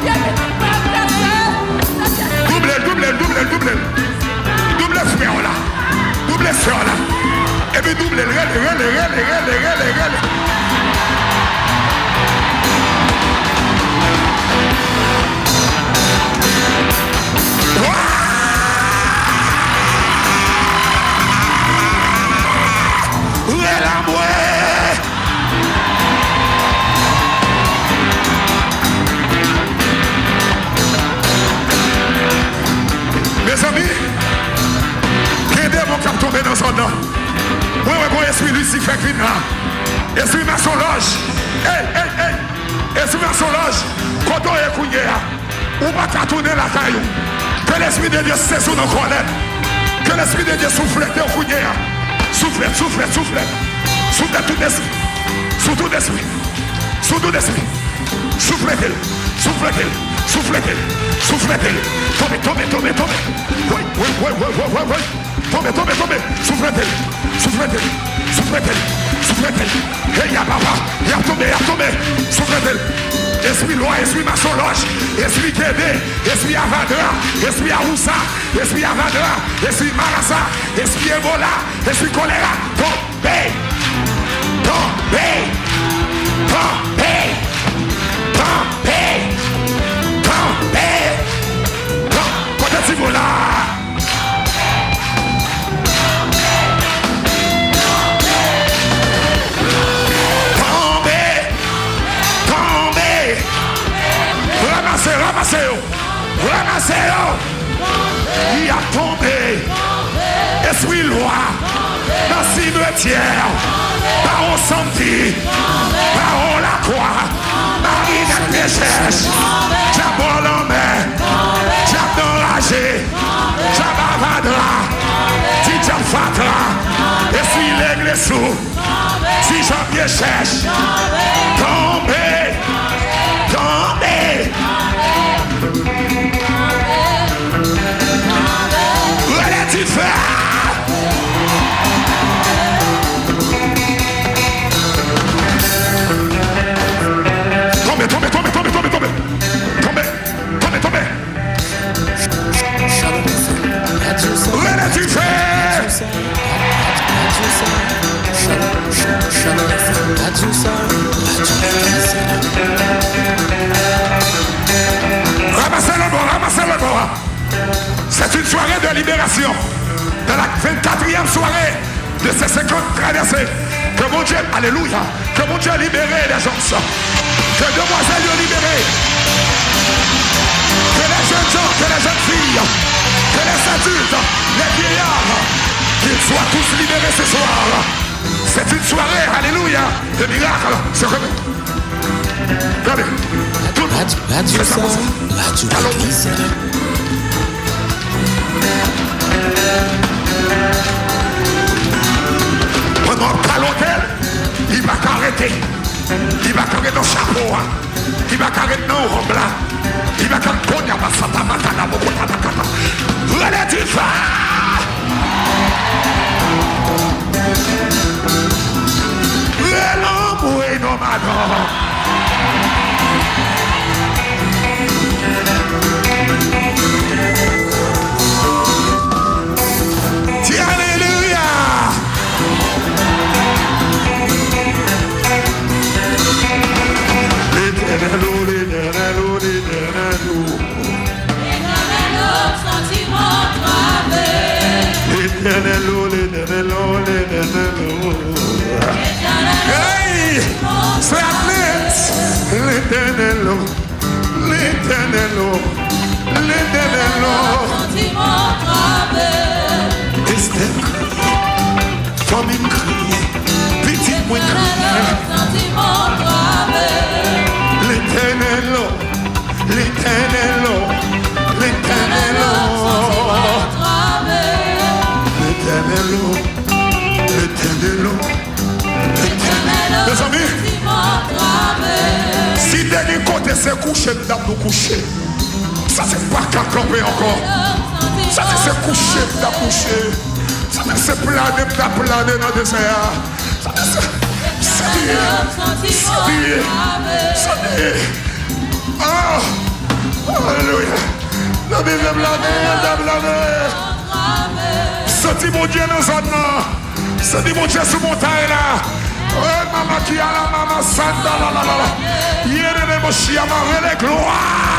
Il y a petit point cassé. Double. Double frère là. Double frère là. Et puis double. Regarde. Mes amis, quel démon qui a tombé dans son nom? Oui, bon esprit Lucifer qui est là. Esprit maçonage. Hey. Esprit maçonage. Quand on est couillé, on va pas tourner la caillou. Que l'esprit de Dieu cesse nos colères. Que l'esprit de Dieu souffle au couillé. Souffle. Souffle tout esprit. Sous tout esprit. Souffle-t-il. Soufflez-le. Soufflez-le. Soufflez-le. Tombez, tombez, tombez, tombez. Oui, oui, oui, oui, oui, oui, oui. Tombez, tombez, tombez. Soufflez-le. Soufflez-le. Soufflez-le. Soufflez-le. Et y'a papa. Y'a tombé. Soufflez-le. Esprit loi, esprit maçon-loge, esprit Kédé, esprit Avadra, esprit Aroussa, esprit Avadra, esprit Marassa, esprit Ebola, esprit choléra. Tombez. Tombez. Tombez. Tombez. Tombez. Côté Tivola. Ramassez-le. Il a tombé. Esprit loi. Dans cimetière. Parole samedi. Parole la croix. Marine à recherche. Diable en mer. Diable enragé. Diable avadra. Diable fatra. Esprit l'église sous. Si Jean-Pierre cherche. Tombé. Tombé. Relatif. Tombez, tombez, tombez, tombez, tombez, tombez. Tombez, tombez, tombez. Relatif. Ramassez-le bon. C'est une soirée de libération. Dans la 24e soirée de ces 50 traversées. Que mon Dieu, alléluia, que mon Dieu a libéré les gens. Que demoiselles ont libéré. Que les jeunes gens, que les jeunes filles, que les adultes, les vieillards, qu'ils soient tous libérés ce soir. C'est une soirée, alléluia, de miracle. C'est comme... Regardez, tout le monde. Radio Église. Pendant qu'à l'hôtel, il va arrêter. Il va arrêter dans le chapeau. Il va arrêter dans le robe là. Il va arrêter dans le chapeau. Relatif. L'homme est nomade. Alléluia. L'éternel, hey, c'est l'éternel, Esther crie, famine crie, petite moins crie. L'éternel, mes amis, si dernier côté c'est couché, nous avons couché. Ça c'est pas qu'à camper encore. Ça c'est couché, nous avons couché. Ça c'est planer, nous avons plané dans le désert. Ça c'est dire. Oh, alléluia. Nous avons plané. Senti mon Dieu dans zone là. Senti mon Dieu sur montagne là. Oh maman qui a la maman santa la la la. Yere de mon chien marre les gloires.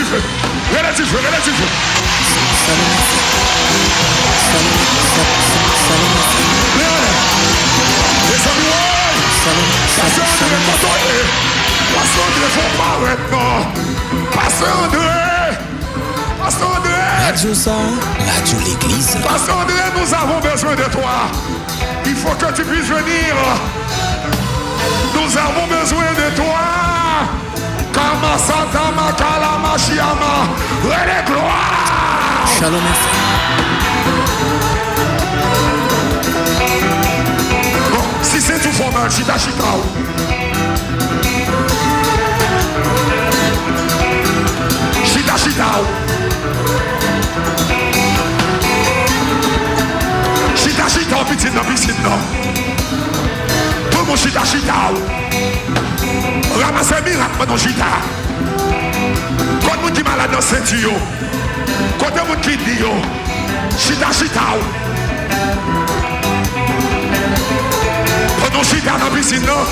feu. Relève du feu, relève du feu. Les amis, Pasteur André, contrôlez. Pasteur André, faut pas maintenant. Pasteur André. Radio ça, radio l'église. Pasteur André, nous avons besoin de toi. Il faut que tu puisses venir. Nous avons besoin de toi. Kama Santama Kalama Shiama. Relais gloire. Shalom FM. Bon, si c'est tout formel, chita. Chita. Chita, petit dans piscine, non. Tout le monde chita. Ramassez miracle dans chita. Quand le monde qui est malade dans ceinture, quand le monde qui dit, chita. Pendant chita dans piscine, non.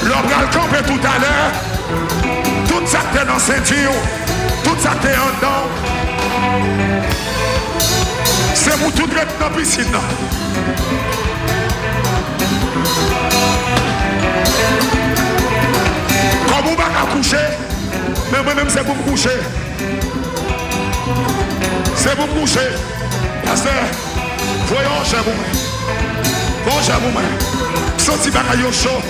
L'homme va le camper tout à l'heure. Tout ça qui est dans ceinture, tout ça qui est en dedans. C'est pour tout être dans la piscine. Comme vous ne coucher, mais moi-même c'est pour me coucher. C'est pour me coucher. Pasteur, voyons chez vous. Voyons chez vous. Sorti bagaille chaud.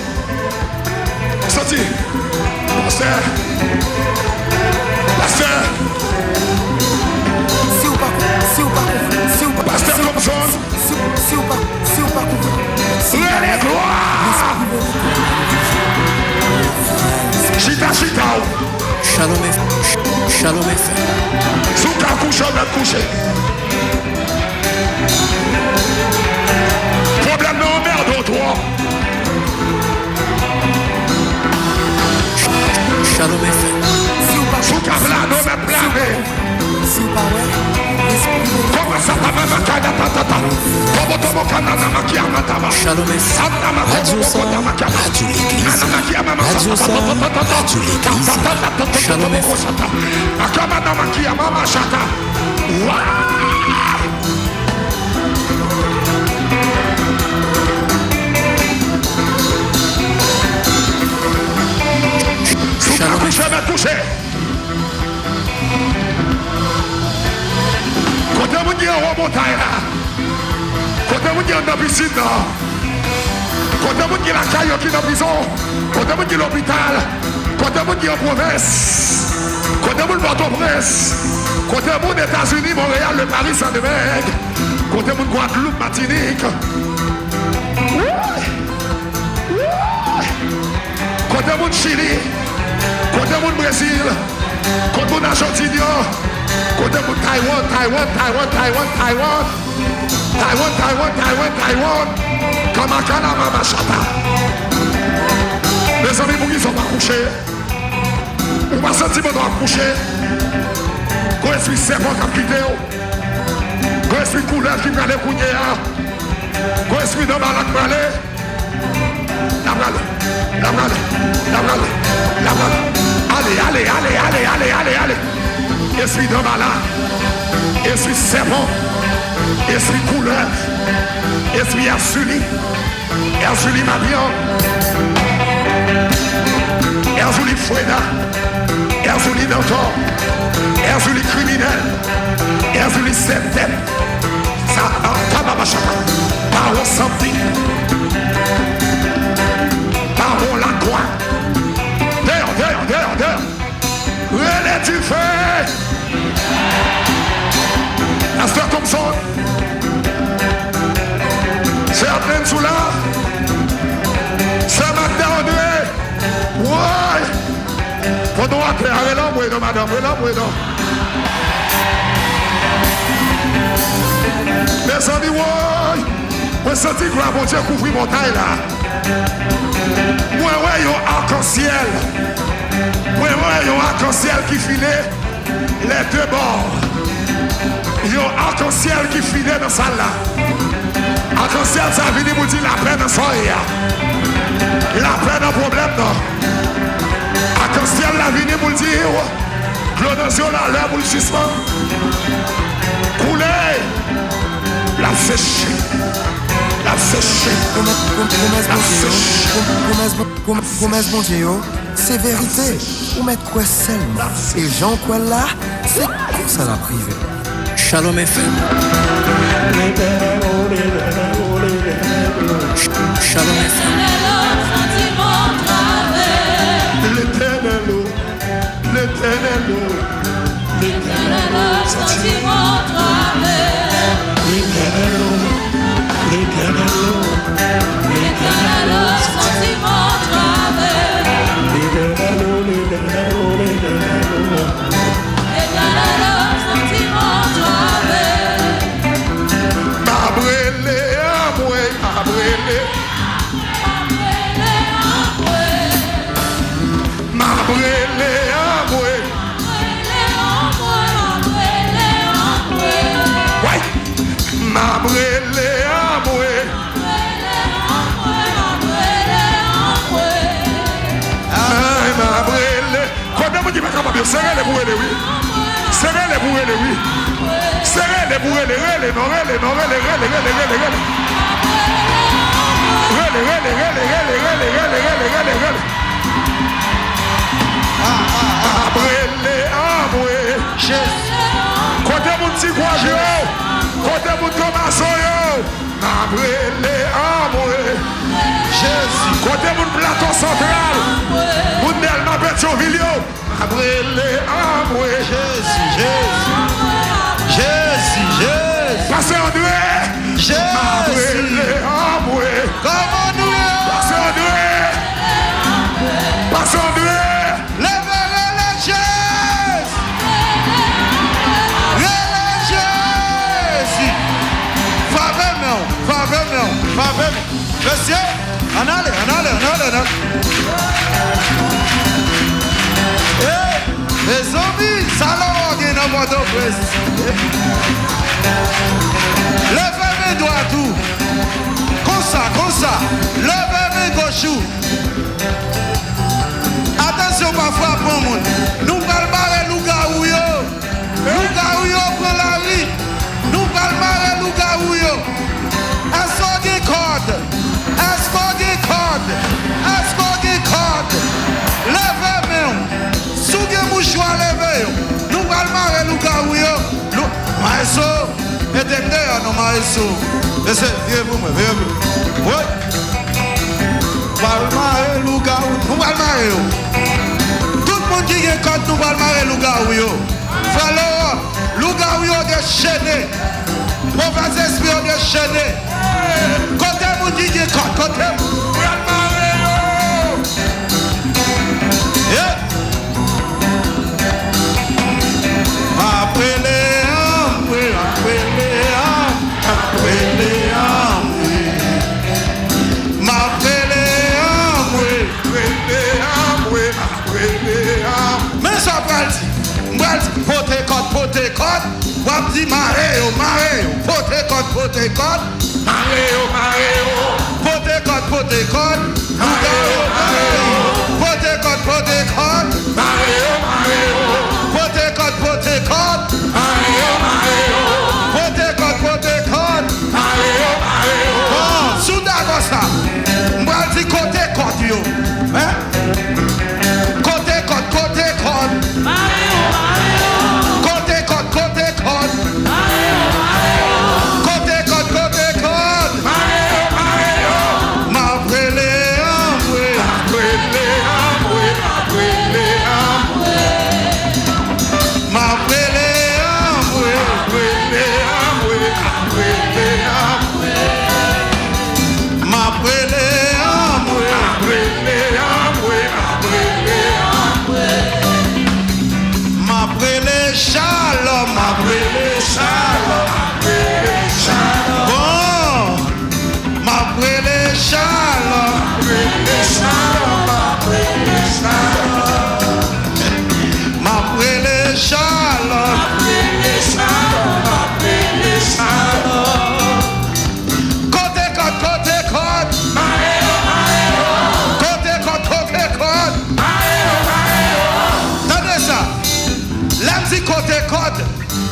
Sorti. Pasteur. Pasteur Thompson. Les gloires. Chita. Shalom FM. Souka couche, on va coucher. Problème non merde au droit. Shalom FM. Souka blanc, non mais blâmé. Comment ça va même tata. Tomo kanana makiama tama. Shalom FM. Radio ça, radio l'église. Radio ça, radio l'église. Shalom FM. Akamana makiama mashaka. Shalom FM. Touché. Côté vous dire en montagne là. Côté vous dire dans la piscine là. Côté vous dire la caille qui est dans la prison. Côté vous dire l'hôpital. Côté vous dire en province. Côté vous le Port-au-Prince. Côté vous des États-Unis, Montréal, le Paris, Saint-Domingue. Côté vous Guadeloupe, Martinique. Côté vous Chili. Côté vous Brésil. Côté vous Argentine. Côté vous Taïwan. Kamakana Mama Chata. Mes amis, vous qui sont pas couchés. Vous pas senti que vous doit coucher. Quand je suis serpent qui a quitté. Quand je suis couleur qui va aller couiller. Quand je suis dans ma lac balai. La balle. Allez. Je suis dans ma lac. Je suis serpent. Je suis couleur. Je suis Erzuli. Erzuli Mabian. Erzuli Foueda. Erzuli Dantor. Erzuli criminel. Erzuli septem. Ça en tababachata. Parlons samedi. Parlons la croix. Dehors. Relais du feu. Pasteur Thompson. C'est Abden Soula. C'est Magda André. Ouais. Pendant la terre, elle est là, madame. Mes amis, ouais. Moi, je sens que mon Dieu couvre mon taille là. Moi, ouais, il y a un arc-en-ciel. Moi, ouais, il y a un arc-en-ciel qui filait les deux bords. Il y a un arc-en-ciel qui filait dans celle là. Arc-en-ciel, ça a venu vous dire la peine en soirée. La peine en problème, non. Arc-en-ciel, la venu vous dire Claude là, l'heure pour le suspens. Couler. La sécher. La sécher. Promesse bon Dieu, c'est vérité. Ou mettre quoi seulement. Et Jean quoi là, c'est comme ça la privé. Shalom FM. Shalom FM. L'éternel eau, l'éternel eau, l'éternel eau, sentiment travers. l'éternel eau, l'éternel eau, L'éternel sentiment travers. l'éternel eau, l'éternel eau, l'éternel eau. L'éternel sentiment travers. Mabrele amwe, mabrele, mabrele amwe, ouais, mabrele amwe. Ay, mabrele. Combien vous dites pas capable? Serrez les bouées, oui. Serrez les bouées, oui. Serrez les bouées, les rêles, non, rêles, non, rêles, rêles, rêles, rêles, rêles. Rêles, rêles, rêles, rêles, rêles, rêles, rêles, rêles, rêles. Mabrele amwe. Côté mon petit guajo, côté mon Thomaso yo. Mabrele amwe. Jésus. Côté mon plateau central. Mon Delma Pétionville yo. Mabrele amwe. Jésus, Jésus. Jésus. Pasteur André. Jésus. Mabrele amwe. Comment nous? Pasteur André. Pasteur André. Monsieur, en allez. Les zombies, ça l'a orgué dans votre presse. Levez mes doigts tout. Comme ça. Levez mes gauchous. Attention, parfois, pour le monde. Nous allons barrer Lougaouyo. Lougaouyo prend la rue. Nous allons barrer Lougaouyo. Escorte corde. Levez-moi. Sougue mouchoir, levez. Nous allons marrer Lougaouyo. Maïso. Mettez-moi, non, Maïso. Viens vous. Oui. Nous allons marrer Lougaouyo. Nous allons marrer. Tout le monde qui est contre, nous allons marrer Lougaouyo. Frère, Lougaouyo déchaîné. Mauvais esprit déchaîné. Côté mon dit côté. Après mais ça va dire, poté code, wap di mareo, poté code, poté code, mareo, poté code, poté code, mareo, poté code, poté code, mareo, poté code, poté code, mareo, poté code, poté code, mareo. Bon, sous d'accord ça, m'bral di côté code yo, hein? Côté code, mareo. Côté code, mareo. Côté code, mareo. M'appelez amwe. côté code,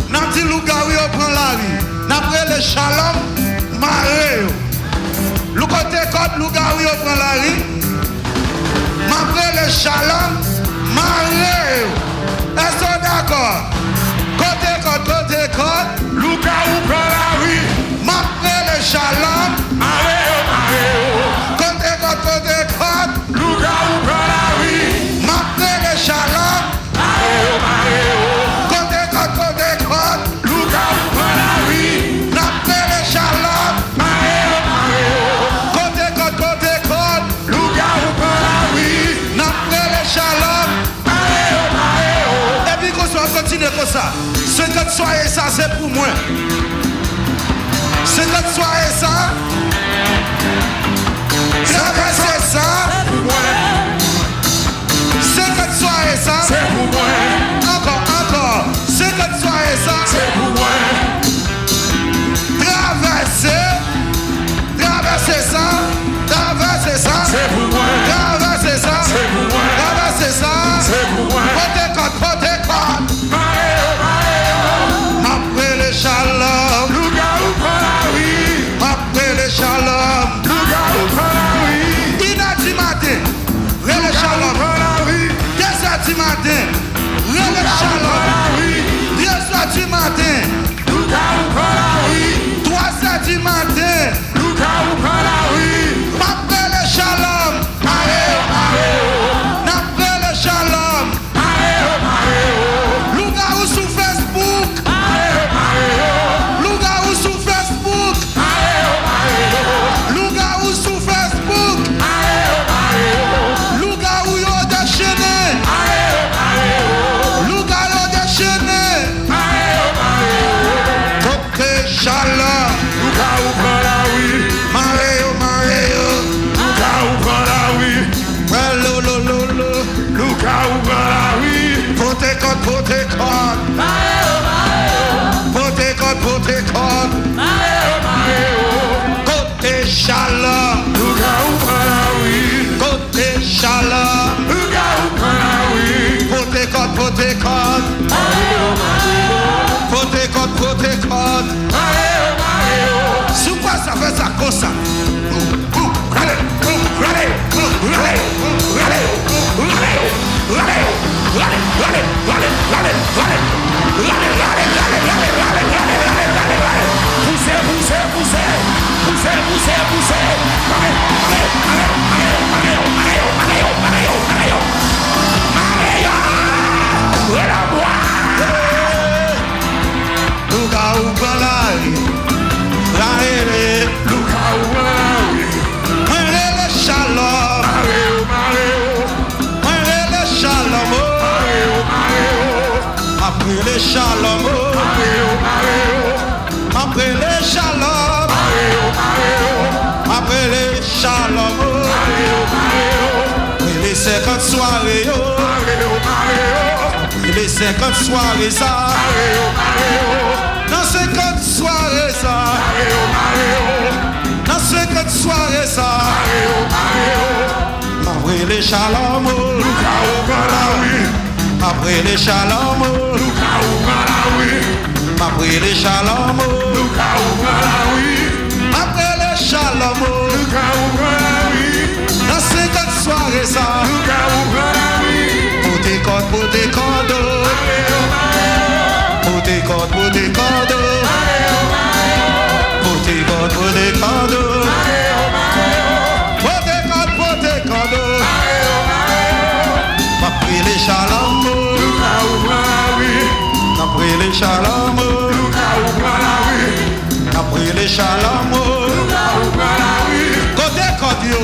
n'a dit loup-garou prend la rue. N'a pris le shalom, maré. Le côté code, loup-garou prend la rue. N'a pris le shalom, maré. Est-ce qu'on est d'accord? Côté code, loup-garou prend la rue. n'a pris le shalom, maré. côté code, Loup-garou prend la rue. n'a pris le shalom, côté code, Loup-garou prend la rue. n'a pris le shalom. Côté code, Loup-garou prend la rue. n'après le shalom. Et puis qu'on soit continuer comme ça. Ce que tu sois ça, c'est pour moi. Ce que tu sois ça, c'est ça. Ce que tu sois ça, C'est pour moi. encore. Ce que tu sois ça, C'est pour moi. traverser ça. C'est pour moi. Traverser ça. C'est pour moi. Traverser ça. C'est pour moi. Côté code. Après le shalom. Loup-garou prend la rue. Après le shalom. Loup-garou prend la rue. Inati matin. Le Loup-garou shalom. prend la rue. 2 heures du matin. Le Loup-garou prend shalom. la rue. 2 heures du matin. Loup-garou prend la rue. 3 heures du matin. Loup-garou prend la rue. Après le shalom. Après le shalom. Loup-garou sur Facebook. Loup-garou sur Facebook. Loup-garou sur Facebook. Loup-garou yo déchaîné. Loup-garou déchaîné. Côté shalom. Loup-garou prend la rue. Maréo. Loup-garou prend la rue. Lo. Loup-garou prend la rue. Côté code. Côté shalom. Loup-garou prend la rue. Côté shalom. Loup-garou prend la rue. Côté code. Côté code. Sous quoi ça fait ça comme ça? Loup-garou prend la rue. Loup-garou prend la rue. Mourir le shalom. Mourir le shalom. Après le shalom. Après le shalom. Après le shalom. Les 50 soirées. Les 50 soirées ça. Dans 50 soirées ça. Dans 50 soirées ça. Après les shalom. Loup-garou prend la rue. Après les shalom. Loup-garou prend la rue. Après les shalom. Loup-garou prend la rue. Après les shalom. Loup-garou prend la rue. Dans 50 soirées ça. Loup-garou prend la rue. Côté code. Côté code. Côté code. Côté code. Côté code. Côté code. Après les shalom. Loup-garou prend la rue. Après les shalom. Loup-garou prend la rue. Après les shalom. Loup-garou prend la rue. Côté code yo.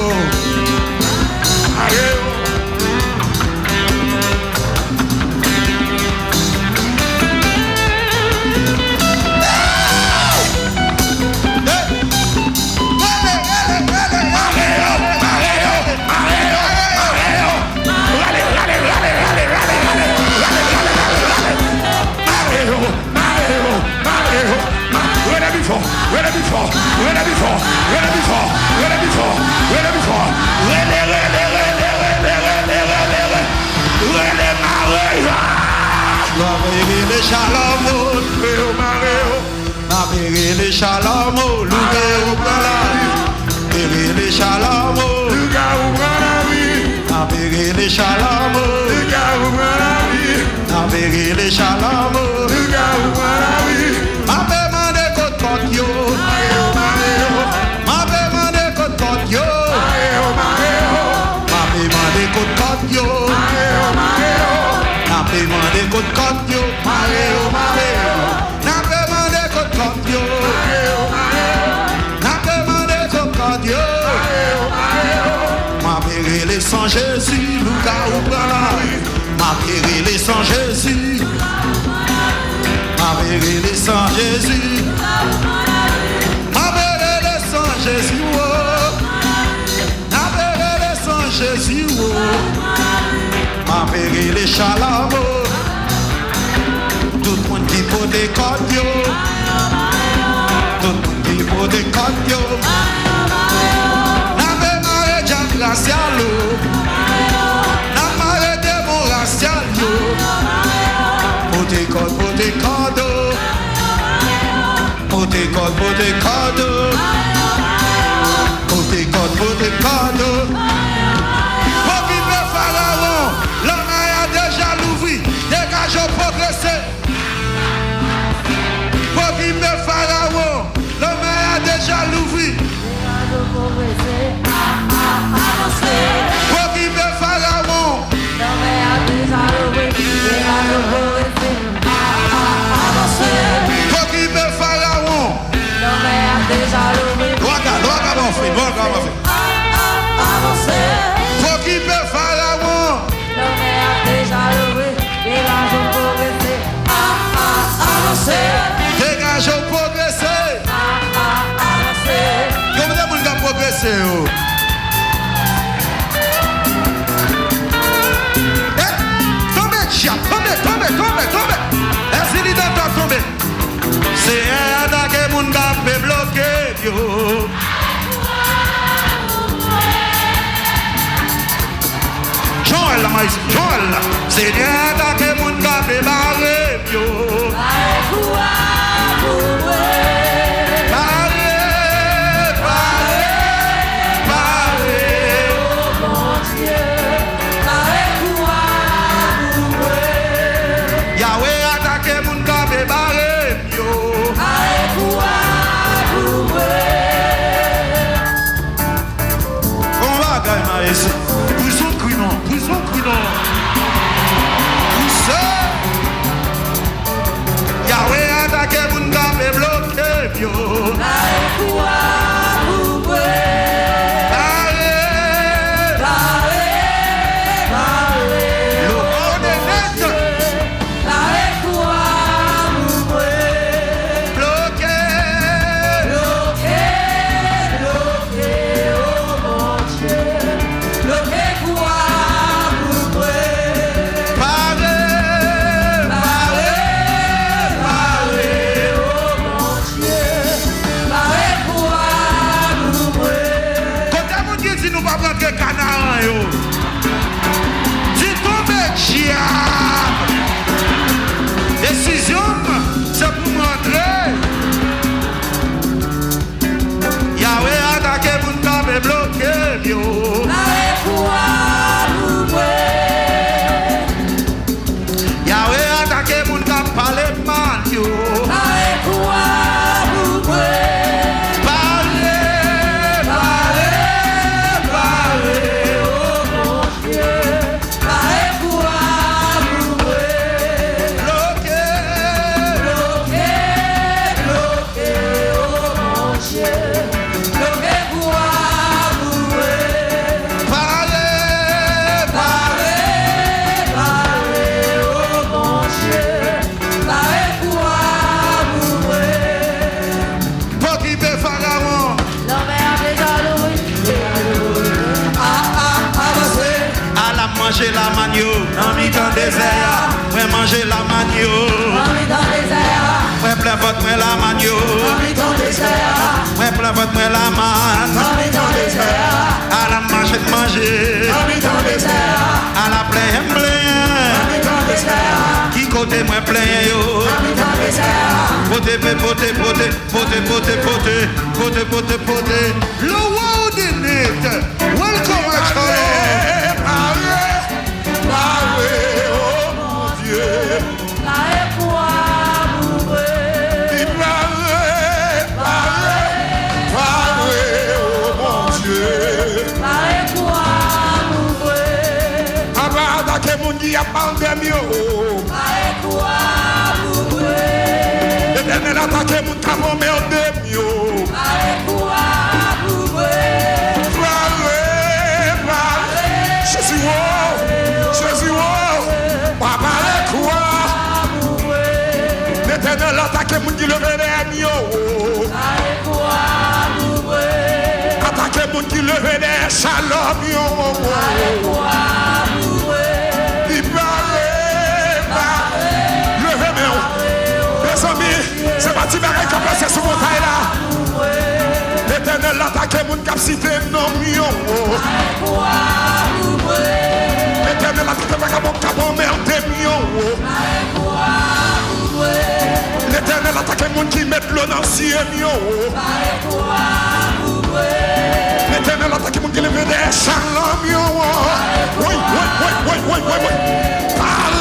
les Chalamo, Réo Maréo, les Chalamo, Louga ou les Chalamo, Luga ou Branavi, les Chalamo, Luga ou Branavi, les Chalamo, Luga ou Branavi, ma demande côte yo, Maréo Maréo, ma demande côte yo, Maréo Maréo, ma demande côte yo, Maréo Maréo, ma demande côte yo, Maréo Maréo, na demande côte yo, Maréo Maréo, na demande côte yo, Maréo Maréo, ma pérille sans Jésus, Louga ou Branavi, ma pérille sans Jésus. Ma pérille sans Jésus, ma pérille sans Jésus, oh. Ma pérille sans Jésus, oh. Ma pérille Chalamo, tout le monde qui peut des codes, yo. Tout le monde qui peut des codes, yo. Na démarré Jack Racial, na maré démon racial, yo. Pour des codes, pour des codes, pour des codes, pour des codes, pour des codes, pour des codes. Pour qui me pharaon, l'homme a déjà l'ouvri, dégage au progresser. Pour qui me pharaon, l'homme a déjà l'ouvri. Pour qui me pharaon, pour qui me pharaon. Loga mon frère, loga mon frère. Pour qui me pharaon. Dégage au progresser. Comment est-ce qu'on va progresser? Tombez. Est-ce qu'il est tombé? C'est un attaque mon gars peut bloquer, yo. Joël, c'est un attaque mon gars peut barrer, yo. Yahweh attaque mon gars peut barrer, yo. On va gagner ici. Prison crinon. Yahweh attaque mon gars peut bloquer, yo. Décision, c'est pour montrer. Yahweh attaque mon cap et bloqué, yo. Yahweh attaque mon cap, parler mal, yo. Manger la manio, en mi-temps désert. Ouais, manger la manio, en mi-temps désert. Ouais, plein votre moi la manio, en mi-temps désert. Ouais, plein votre moi la man, en mi-temps désert. À la manger, en mi-temps désert. À la plein, en mi-temps désert. Qui côté moins plein yo. Poté, poté, poté, poté, poté, poté, poté, poté, poté. Le world in it. Welcome à Parlez, oh mon Dieu. Parlez, oh mon Dieu. Abada que mon Dieu a pandémie. L'éternel attaque mon cabot merde de mieux. Jésus, papa quoi? L'éternel attaque mon qui levait les mieux. Attaque mon qui levait les shalom. Il parlait, levez mes mes amis, c'est pas Tibéré qui a passé sous mon taille là. L'éternel attaque mon capacité non mieux. L'éternel attaque mon cabot merde mieux. L'éternel attaque mon qui met l'eau dans le ciel mieux. L'éternel attaque mon qui lève des shalom mieux. Oui. Parle.